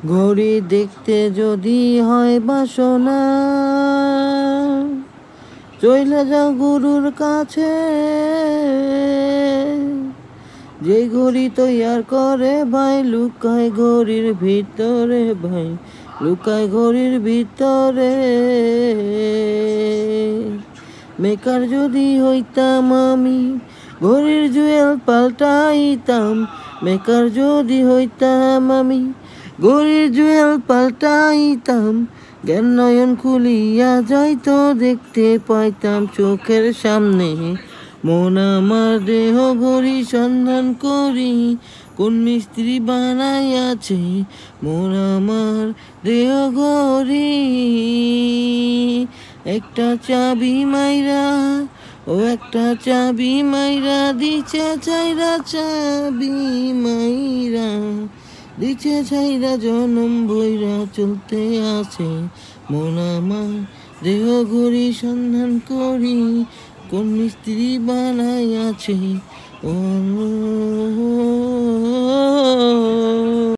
ঘড়ি দেখতে যদি হয় বাসনা, চইলা যাও গুরুর কাছে। যে ঘড়ি তৈয়ার করে ভাই লুকায় ঘড়ির ভিতরে, ভাই লুকায় ঘড়ির ভিতরে। মেকার যদি হইতাম আমি, ঘড়ির জুয়েল পাল্টাইতাম। মেকার যদি হইতাম আমি, ঘড়ির জুয়েল পাল্টাইতাম। জ্ঞান নয়ন খুলিয়া যাইতো, দেখতে পাইতাম চোখের সামনে। মন আমার দেহ ঘড়ি সন্ধান করি, কোন মিস্ত্রি বানাইয়াছে মন আমার দেহ ঘড়ি। একটা চাবি মাইরা, ও একটা চাবি মাইরা দিছে চাইরা, চাবি মাইরা দিছে ছাইরা, জনম বইরা চলতে আছে মন আমার দেহ ঘড়ি সন্ধান করি, কোন মিস্ত্রি বানাই আছে ও